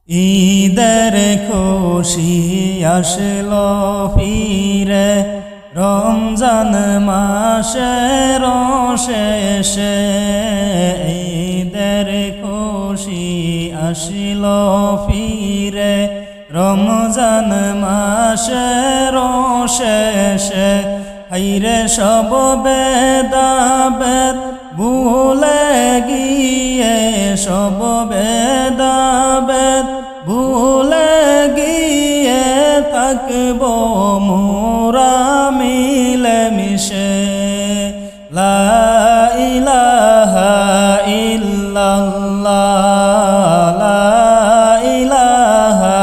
ঈদের খুশি আসলো ফিরে রমজান মাসের শেষে। ঈদের খুশি আসলো ফিরে রমজান মাসের শেষে। হাইরে সব বেদাবেদ ভুলে গিয়ে, সব বেদাবেদ ভুলে গিয়ে থাকব মোরা মিলে মিশে। লা ইলাহা ইল্লাল্লাহ, লা ইলাহা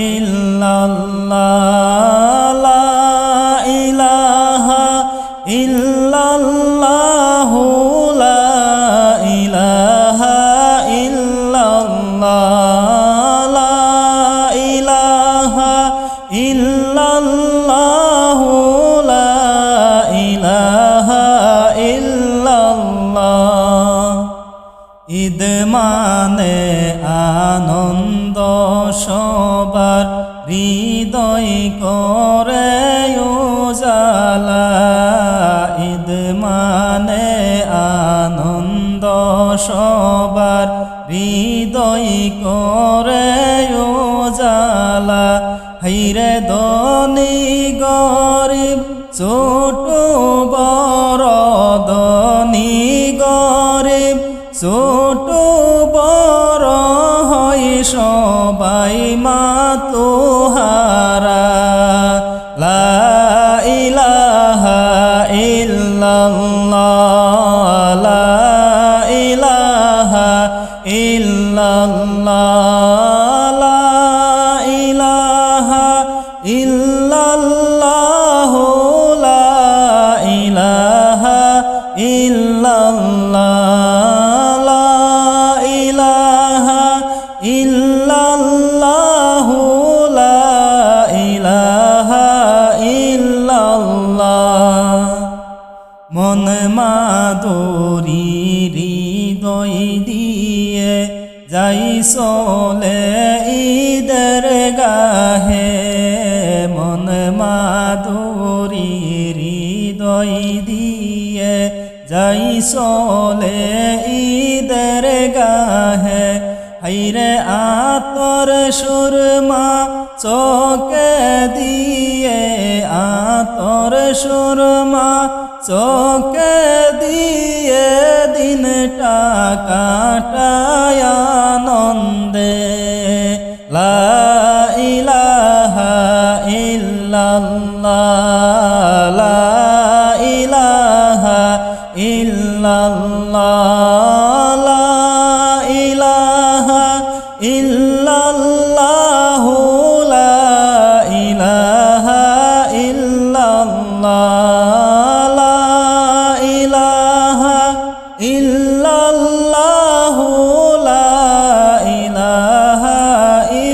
ইল্লাল্লাহ, লা ইলাহা ইল্লাল্লাহ, লা ইলাহা ইল্লাল্লাহ, লা ইলাহা ইল্লাল্লাহ, লা ইলাহা ইল্লাল্লাহ। ঈদ মানে আনন্দ সবার হৃদয় করে উজালা। ঈদ মানে আনন্দ সবার হৃদয় করে উজালা। হাইরে ধনী গরিব ছোট বড়, ধনী গরিব ছোট বড় হয় সবাই মাতোহারা। লা ইলাহা ইল্লাল্লাহ, লা ইলাহা ইল্লাল্লাহ, লা ইলাহা ইল্লাল্লাহ, লা ইলাহা ইল্লাল্লাহ, লা ইলাহা ইল্লাল্লাহ, লা ইলাহা ইল্লাল্লাহ। মন মাধুরী হৃদয় দিয়ে যাই চলে ঈদের গাহে। মন মাধুরী হৃদয় দিয়ে যাই চলে ঈদের গাহে। হাইরে আতর সুরমা চোখে দিয়ে, আতর সুরমা চোখে দিয়ে দিনটা কাটায় আনন্দে। লা ইলাহা ইল্লাল্লাহ, লা ইলাহা ইল্লাল্লাহ, লা ইলাহা ইল্লাল্লাহ, লা ইলাহা ইল্লাল্লাহ, লা ইলাহা ইল্লাল্লাহ, লা ইলাহা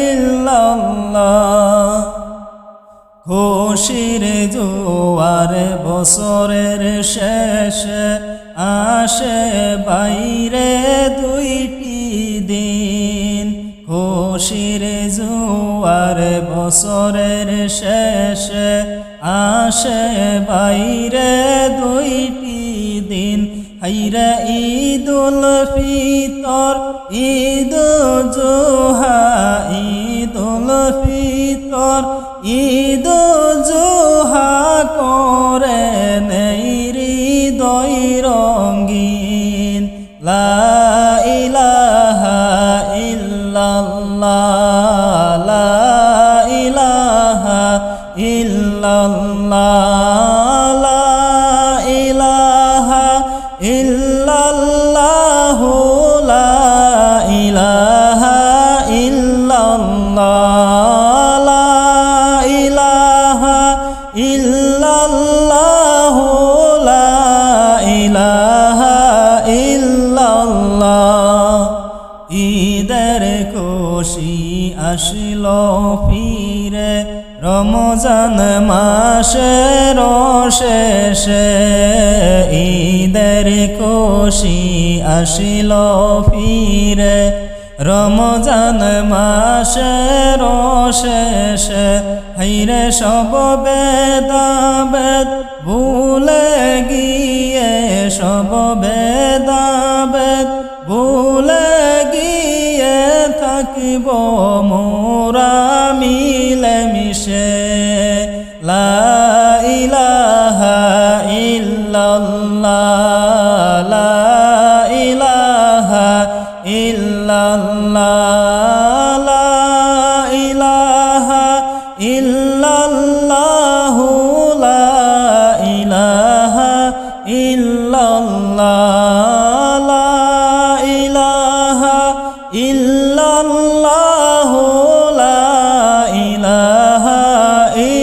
ইল্লাল্লাহ। খুশির জোয়ার বছরের শেষে আসে বাইরে দুইটি দিন। খুশির জোয়ার বছরের শেষে আসে বাইরে দুইটি দিন। হাইরে ঈদুল ফিতর, ঈদুল জুহা, ঈদুল ফিতর, ঈদুল জুহা করে নেই হৃদয় রঙ্গিন। লা ইলাহা ইল্লাল্লাহ, লা ইলাহা ইল্লাল্লাহ, লা ইলাহা ইল্লাল্লাহ, লা ইলাহা ইল্লাল্লাহ, লা ইলাহা ইল্লাল্লাহ, লা ইলাহা ইল্লাল্লাহ। ঈদের খুশি আসলো ফিরে রমজান মাসের শেষে। ঈদের খুশি আসলো ফিরে রমজান মাসের শেষে হাইরে সব বেদাবেদ ভুলে গিয়ে সব বেদাবেদ ভুলে গিয়ে থাকিব মোরা মিলে মিশে লা ইলাহা ইল্লাল্লাহ লা ইলাহা ইল্লাল্লাহ লা ইলাহা ইল্লাল্লাহ লা ইলাহা ইল্লাল্লাহ লা ইলাহা ইল্লাল্লাহ লা ইলাহা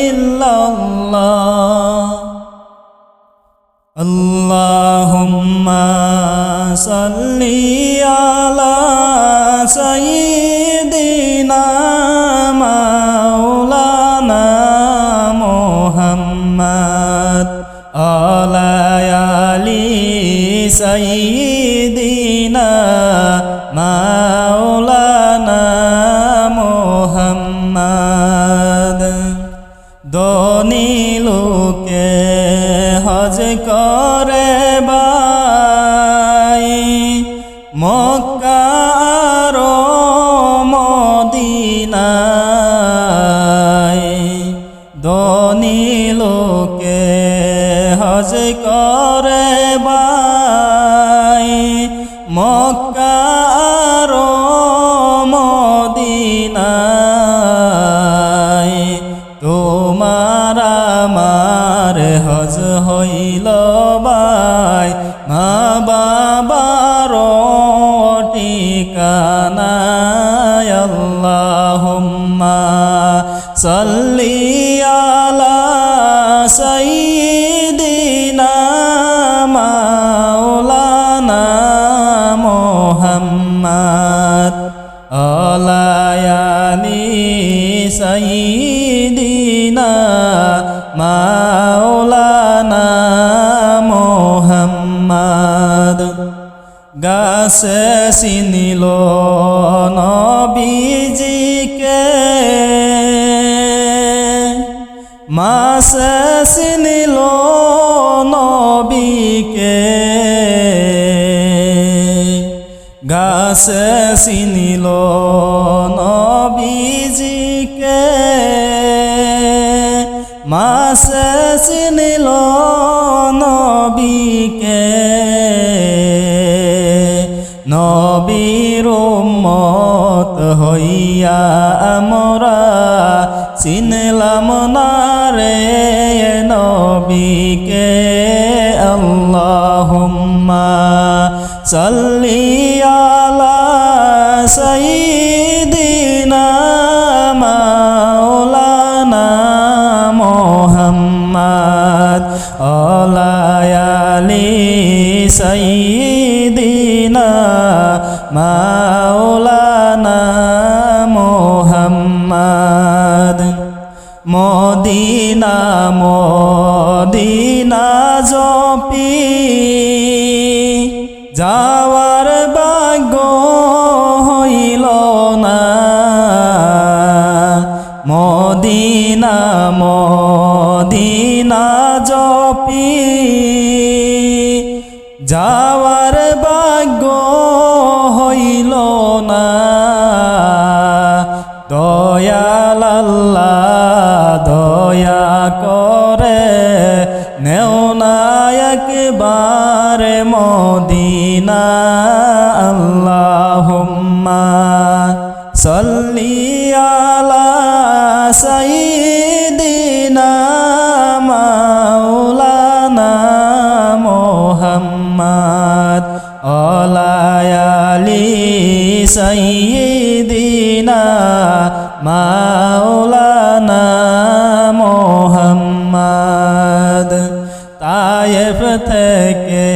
ইল্লাল্লাহ আল্লাহুম্মা সাল্লি আলা সাইয়্যিদিনা মাওলানা মুহাম্মদ আলা আলি সাইয়্যিদিনা মাওলানা মুহাম্মদ দনি লোকে হজ করে বাই মক্কা আর মদিনায় দনি লোকে হজ করে বাই মক্কা আর মদিনায় তোমার আমার হজ হইল বাই মা বাবার ঠিকানায় আল্লাহুম্মা সাল্লি আলা সাইয়্যিদিনা মাওলানা মুহাম্মদ আলা আলি সাইয়্যিদিনা মাওলানা মুহাম্মদ গাছে চিনিল নবীজিকে মাছে চিনিল নবীকে গাছে চিনিল নবীজিকে মাছে চিনিল নবীকে নবীর উম্মত হইয়া আমরা চিনলাম না রে নবীকে আল্লাহুম্মা সাল্লি আলা সাইয়্যিদিনা মাওলানা মুহাম্মদ আলা আলি সাইয়্যিদিনা মাওলানা মুহাম্মদ মদিনা মদিনা জপি যাওয়ার ভাগ্য হইল না মদিনা মদিনা জপি যাওয়ার ভাগ্য হইল না দয়াল আল্লাহ দয়া করে নেও না একবার মদিনা আল্লাহুম্মা সাল্লি আলা সাইয়্যিদিনা মাওলানা মুহাম্মদ আলা আলি সাইয়্যিদিনা মাওলানা মুহাম্মদ তায়েফ থেকে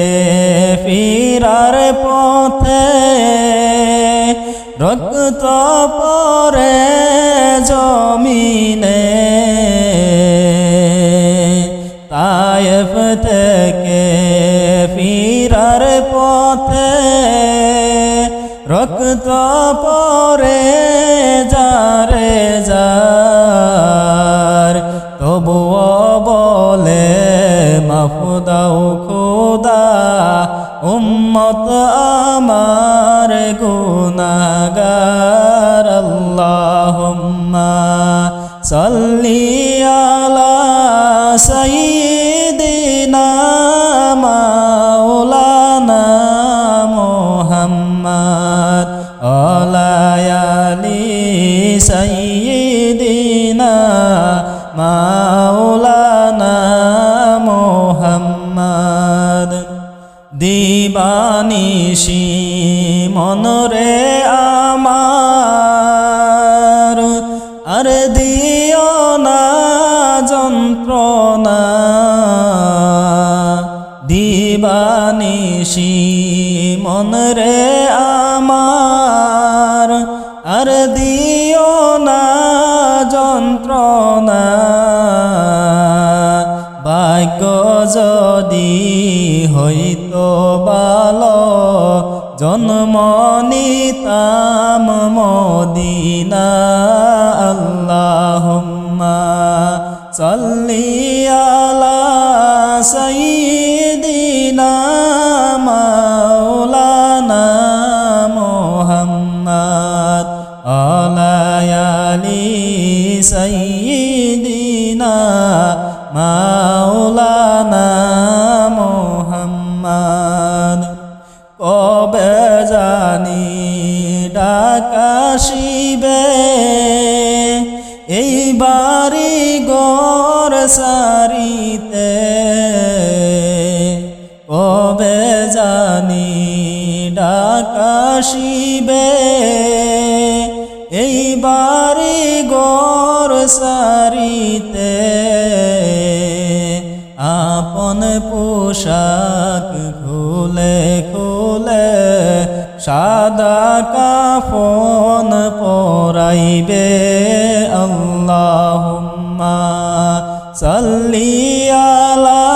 ফিরার পথে রক্ত পরে জমিনে তায়েফ থেকে ফিরার পথে রক্ত তো পরে যারে যার তবুও বলে মাফ দাও খোদা উম্মত আমার গুনাহগার আল্লাহুম্মা সাল্লি আলা সাইয়্যিদিনা মাওলানা মুহাম্মদ আলা আলি সাইয়্যিদিনা মাওলানা মুহাম্মদ দিবানিশি মনরে আমার আর দিও না যন্ত্রণা দিবানিশি মনরে আমার আর দিও না যন্ত্রণা ভাগ্য যদি হইতো ভালো জন্ম নিতাম মদিনা আল্লাহুম্মা সাল্লি আলা সাইয়্যিদিনা মাওলানা মুহাম্মদ আলা আলি সাইয়্যিদিনা মাওলানা মুহাম্মদ কবে জানি ডাকাশিবে এই বাড়ি ঘর সারিতে কবে জানি ডাকাশিবে এই বাড়ি ঘর সারিতে আপন পোশাক খুলে খুলে সাদা কাফন পরাইবে আল্লাহুম্মা সাল্লি আলা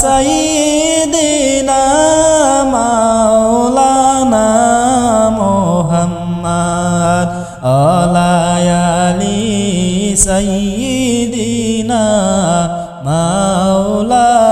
সাইয়্যিদিনা মাওলানা মুহাম্মদ আলা আলি সাইয়্যিদিনা মাওলানা